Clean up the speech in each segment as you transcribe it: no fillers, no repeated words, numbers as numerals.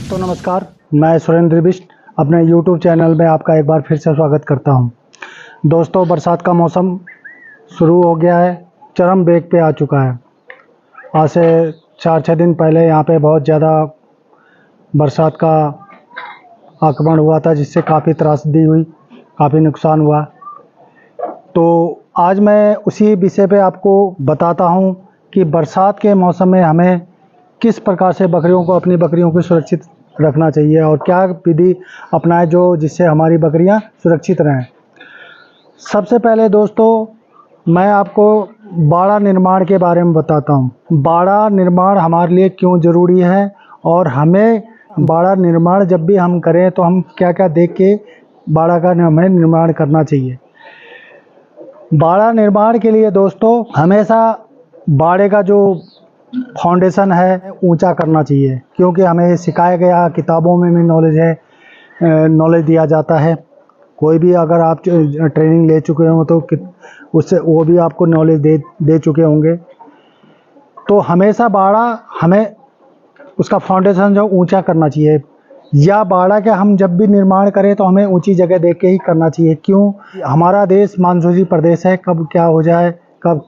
दोस्तों नमस्कार, मैं सुरेंद्र बिष्ट अपने YouTube चैनल में आपका एक बार फिर से स्वागत करता हूं। दोस्तों, बरसात का मौसम शुरू हो गया है, चरम वेग पे आ चुका है। आज से 4-6 दिन पहले यहाँ पे बहुत ज़्यादा बरसात का आगमन हुआ था, जिससे काफ़ी त्रासदी हुई, काफ़ी नुकसान हुआ। तो आज मैं उसी विषय पे आपको बताता हूँ कि बरसात के मौसम में हमें किस प्रकार से अपनी बकरियों को सुरक्षित रखना चाहिए और क्या विधि अपनाएं जिससे हमारी बकरियां सुरक्षित रहें। सबसे पहले दोस्तों, मैं आपको बाड़ा निर्माण के बारे में बताता हूं। बाड़ा निर्माण हमारे लिए क्यों ज़रूरी है और हमें बाड़ा निर्माण जब भी हम करें तो हम क्या क्या देख के बाड़ा का हमें निर्माण करना चाहिए। बाड़ा निर्माण के लिए दोस्तों हमेशा बाड़े का जो फाउंडेशन है ऊंचा करना चाहिए, क्योंकि हमें सिखाया गया, किताबों में भी नॉलेज दिया जाता है। कोई भी अगर आप ट्रेनिंग ले चुके हो तो उससे वो भी आपको नॉलेज दे चुके होंगे। तो हमेशा बाड़ा हमें उसका फाउंडेशन जो ऊंचा करना चाहिए, या बाड़ा के हम जब भी निर्माण करें तो हमें ऊंची जगह देख के ही करना चाहिए। क्यों? हमारा देश मानसूनी प्रदेश है, कब क्या हो जाए, कब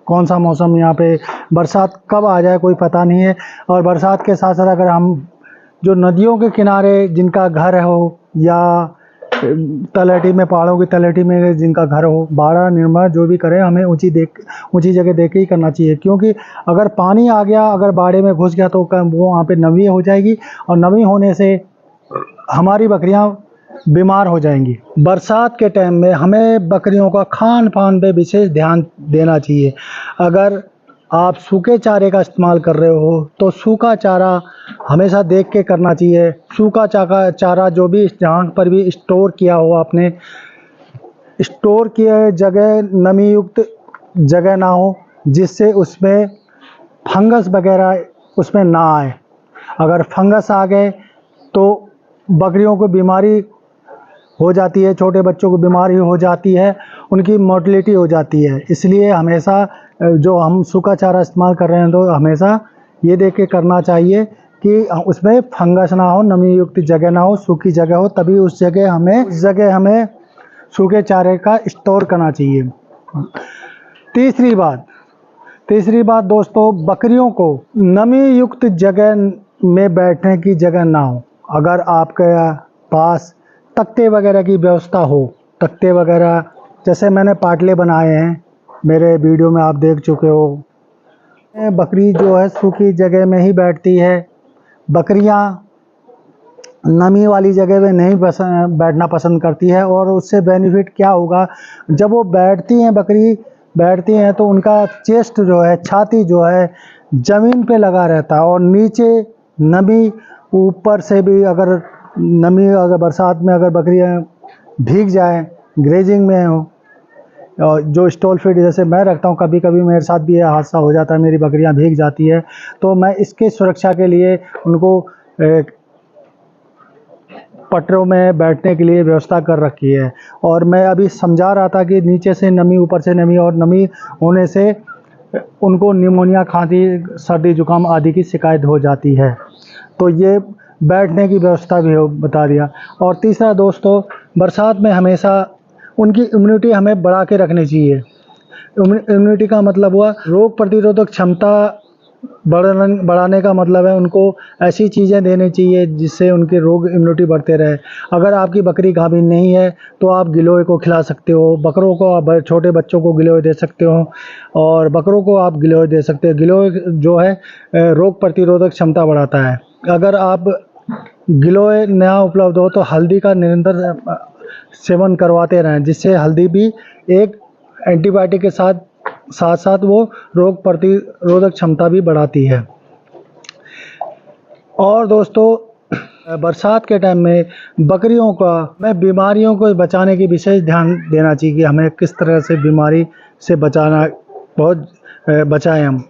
कौन सा मौसम, यहाँ पे बरसात कब आ जाए कोई पता नहीं है। और बरसात के साथ साथ अगर हम जो नदियों के किनारे जिनका घर हो या तलहटी में, पहाड़ों की तलहटी में जिनका घर हो, बाड़ा निर्माण जो भी करें हमें ऊंची जगह देख के ही करना चाहिए। क्योंकि अगर पानी आ गया, अगर बाड़े में घुस गया तो वो वहाँ पे नमी हो जाएगी और नमी होने से हमारी बकरियाँ बीमार हो जाएंगी। बरसात के टाइम में हमें बकरियों का खान पान पे विशेष ध्यान देना चाहिए। अगर आप सूखे चारे का इस्तेमाल कर रहे हो तो सूखा चारा हमेशा देख के करना चाहिए। सूखा चारा जो भी जहाँ पर भी स्टोर किया हो, आपने स्टोर किए जगह नमी युक्त जगह ना हो, जिससे उसमें फंगस वगैरह उसमें ना आए। अगर फंगस आ गए तो बकरियों को बीमारी हो जाती है, छोटे बच्चों को बीमारी हो जाती है, उनकी मोर्टेलिटी हो जाती है। इसलिए हमेशा जो हम सूखा चारा इस्तेमाल कर रहे हैं तो हमेशा ये देख के करना चाहिए कि उसमें फंगस ना हो, नमी युक्त जगह ना हो, सूखी जगह हो, तभी उस जगह हमें सूखे चारे का स्टोर करना चाहिए। तीसरी बात दोस्तों, बकरियों को नमी युक्त जगह में बैठने की जगह ना हो। अगर आपके पास तख्ते वगैरह की व्यवस्था हो, तख्ते वगैरह जैसे मैंने पाटले बनाए हैं, मेरे वीडियो में आप देख चुके हो। बकरी जो है सूखी जगह में ही बैठती है। बकरियां नमी वाली जगह में नहीं बैठना पसंद करती है। और उससे बेनिफिट क्या होगा, जब वो बकरी बैठती हैं तो उनका चेस्ट जो है, छाती जो है ज़मीन पे लगा रहता है और नीचे नमी, ऊपर से भी अगर बरसात में अगर बकरियां भीग जाएं, ग्रेजिंग में हो, और जो स्टॉल फीड जैसे मैं रखता हूं, कभी कभी मेरे साथ भी यह हादसा हो जाता है, मेरी बकरियां भीग जाती है, तो मैं इसके सुरक्षा के लिए उनको पटरों में बैठने के लिए व्यवस्था कर रखी है। और मैं अभी समझा रहा था कि नीचे से नमी, ऊपर से नमी, और नमी होने से उनको निमोनिया, खांसी, सर्दी जुकाम आदि की शिकायत हो जाती है। तो ये बैठने की व्यवस्था भी बता दिया। और तीसरा दोस्तों, बरसात में हमेशा उनकी इम्यूनिटी हमें बढ़ा के रखनी चाहिए। इम्यूनिटी का मतलब हुआ रोग प्रतिरोधक क्षमता बढ़ाने का मतलब है उनको ऐसी चीज़ें देनी चाहिए जिससे उनके रोग इम्यूनिटी बढ़ते रहे। अगर आपकी बकरी गाभिन नहीं है तो आप गिलोय को खिला सकते हो, बकरों को आप, छोटे बच्चों को गिलोय दे सकते हो, और बकरों को आप गिलोय दे सकते हो। गिलोय जो है रोग प्रतिरोधक क्षमता बढ़ाता है। अगर आप गिलोय नया उपलब्ध हो तो हल्दी का निरंतर सेवन करवाते रहें, जिससे हल्दी भी एक एंटीबायोटिक के साथ साथ वो रोग प्रतिरोधक क्षमता भी बढ़ाती है। और दोस्तों, बरसात के टाइम में बकरियों का बीमारियों को बचाने की विशेष ध्यान देना चाहिए कि हमें किस तरह से बीमारी से बचाएं हम।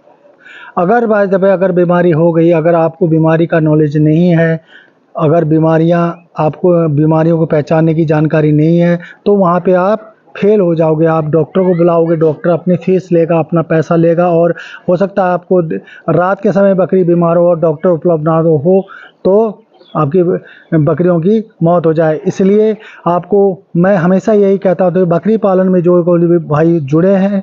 अगर बीमारी हो गई, अगर आपको बीमारी का नॉलेज नहीं है, अगर आपको बीमारियों को पहचानने की जानकारी नहीं है, तो वहाँ पे आप फेल हो जाओगे। आप डॉक्टर को बुलाओगे, डॉक्टर अपनी फीस लेगा, अपना पैसा लेगा, और हो सकता है आपको रात के समय बकरी बीमार हो और डॉक्टर उपलब्ध ना हो तो आपकी बकरियों की मौत हो जाए। इसलिए आपको मैं हमेशा यही कहता हूँ, तो बकरी पालन में जो कोई भी भाई जुड़े हैं,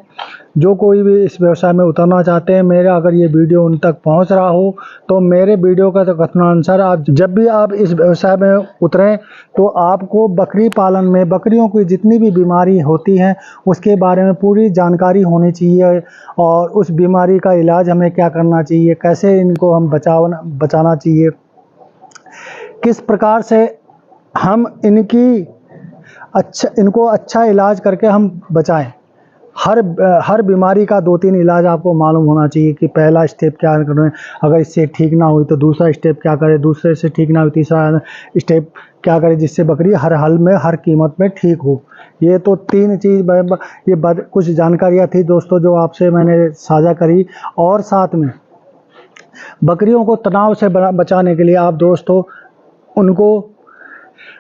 जो कोई भी इस व्यवसाय में उतरना चाहते हैं, मेरा अगर ये वीडियो उन तक पहुंच रहा हो तो मेरे वीडियो का कथनानुसार आप जब भी आप इस व्यवसाय में उतरें तो आपको बकरी पालन में बकरियों की जितनी भी बीमारी होती हैं उसके बारे में पूरी जानकारी होनी चाहिए, और उस बीमारी का इलाज हमें क्या करना चाहिए, कैसे इनको हम बचाना चाहिए, किस प्रकार से हम इनको अच्छा इलाज करके हम बचाएं। हर बीमारी का 2-3 इलाज आपको मालूम होना चाहिए कि पहला स्टेप क्या करें, अगर इससे ठीक ना हुई तो दूसरा स्टेप क्या करें, दूसरे से ठीक ना हुई तीसरा स्टेप क्या करें, जिससे बकरी हर हाल में हर कीमत में ठीक हो। ये तो 3 चीज़ कुछ जानकारियाँ थी दोस्तों जो आपसे मैंने साझा करी। और साथ में बकरियों को तनाव से बचाने के लिए आप दोस्तों उनको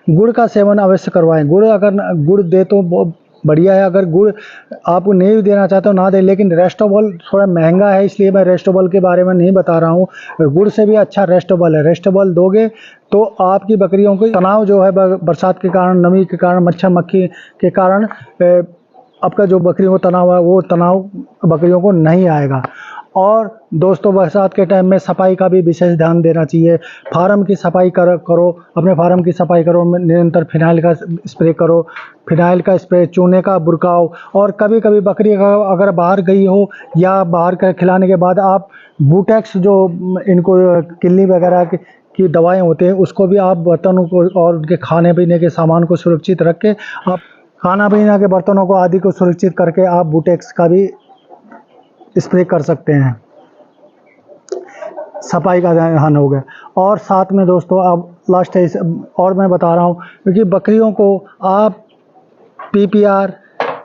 गुड़ का सेवन अवश्य करवाएं। गुड़ दे तो बहुत बढ़िया है, अगर गुड़ आप नहीं देना चाहते हो ना दें, लेकिन रेस्टोबल थोड़ा महंगा है इसलिए मैं रेस्टोबल के बारे में नहीं बता रहा हूँ। गुड़ से भी अच्छा रेस्टोबल है। रेस्टोबल दोगे तो आपकी बकरियों को तनाव जो है बरसात के कारण, नमी के कारण, मच्छर मक्खी के कारण आपका जो बकरियों को तनाव है वो तनाव बकरियों को नहीं आएगा। और दोस्तों बरसात के टाइम में सफाई का भी विशेष ध्यान देना चाहिए। फार्म की सफाई करो, अपने फार्म की सफाई करो, निरंतर फिनाइल का स्प्रे करो, फिनाइल का स्प्रे, चूने का बुरकाव। और कभी कभी बकरी अगर बाहर गई हो या बाहर का खिलाने के बाद आप बूटेक्स जो इनको किल्ली वगैरह की दवाएं होते हैं उसको भी आप बर्तनों को और उनके खाने पीने के सामान को सुरक्षित रख के, आप खाना पीना के बर्तनों को आदि को सुरक्षित करके आप बूटेक्स का भी स्प्रे कर सकते हैं। सफाई का ध्यान हो गया। और साथ में दोस्तों अब लास्ट है और मैं बता रहा हूँ, क्योंकि बकरियों को आप PPR,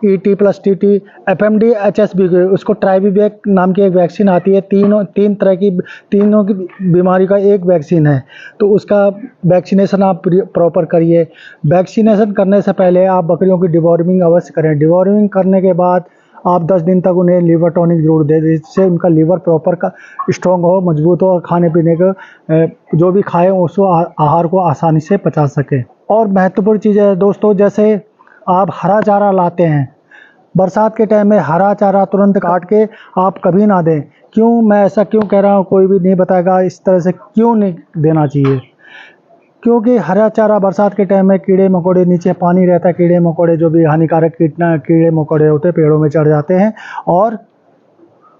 ET+TT, FMD, HSB, उसको ट्राइबीवैक नाम की एक वैक्सीन आती है। तीनों की बीमारी का एक वैक्सीन है, तो उसका वैक्सीनेशन आप प्रॉपर करिए। वैक्सीनेशन करने से पहले आप बकरियों की डिवॉर्मिंग अवश्य करें। डिवॉर्मिंग करने के बाद आप 10 दिन तक उन्हें लीवर टॉनिक जरूर दें, जिससे उनका लीवर प्रॉपर का स्ट्रॉन्ग हो, मजबूत हो, और खाने पीने को जो भी खाएं उसको आहार को आसानी से पचा सके। और महत्वपूर्ण चीज़ है दोस्तों, जैसे आप हरा चारा लाते हैं, बरसात के टाइम में हरा चारा तुरंत काट के आप कभी ना दें। क्यों मैं ऐसा क्यों कह रहा हूँ, कोई भी नहीं बताएगा इस तरह से क्यों नहीं देना चाहिए। क्योंकि हरा चारा बरसात के टाइम में कीड़े मकोड़े, नीचे पानी रहता है, कीड़े मकोड़े जो भी हानिकारक कीड़े मकोड़े होते हैं पेड़ों में चढ़ जाते हैं। और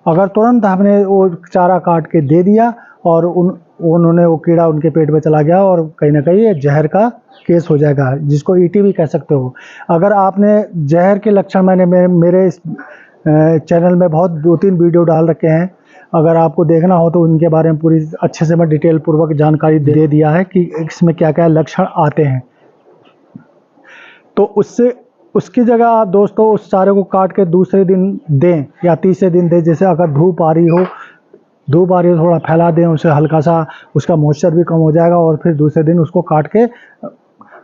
अगर तुरंत हमने वो चारा काट के दे दिया और उन्होंने वो कीड़ा उनके पेट में चला गया और कहीं ना कहीं जहर का केस हो जाएगा, जिसको ET भी कह सकते हो। अगर आपने जहर के लक्षण, मैंने मेरे इस चैनल में बहुत 2-3 वीडियो डाल रखे हैं, अगर आपको देखना हो तो उनके बारे में पूरी अच्छे से मैं डिटेल पूर्वक जानकारी दे दिया है कि इसमें क्या क्या लक्षण आते हैं। तो उसकी जगह आप दोस्तों उस चारे को काट के दूसरे दिन दें या तीसरे दिन दें। जैसे अगर धूप आ रही हो थोड़ा फैला दें उसे, हल्का सा उसका मॉइस्चर भी कम हो जाएगा, और फिर दूसरे दिन उसको काट के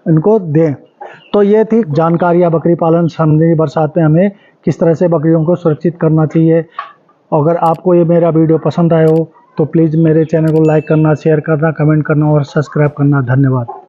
इनको दें। तो ये थी जानकारियाँ बकरी पालन संबंधी, बरसात में हमें किस तरह से बकरियों को सुरक्षित करना चाहिए। अगर आपको ये मेरा वीडियो पसंद आया हो तो प्लीज़ मेरे चैनल को लाइक करना, शेयर करना, कमेंट करना और सब्सक्राइब करना। धन्यवाद।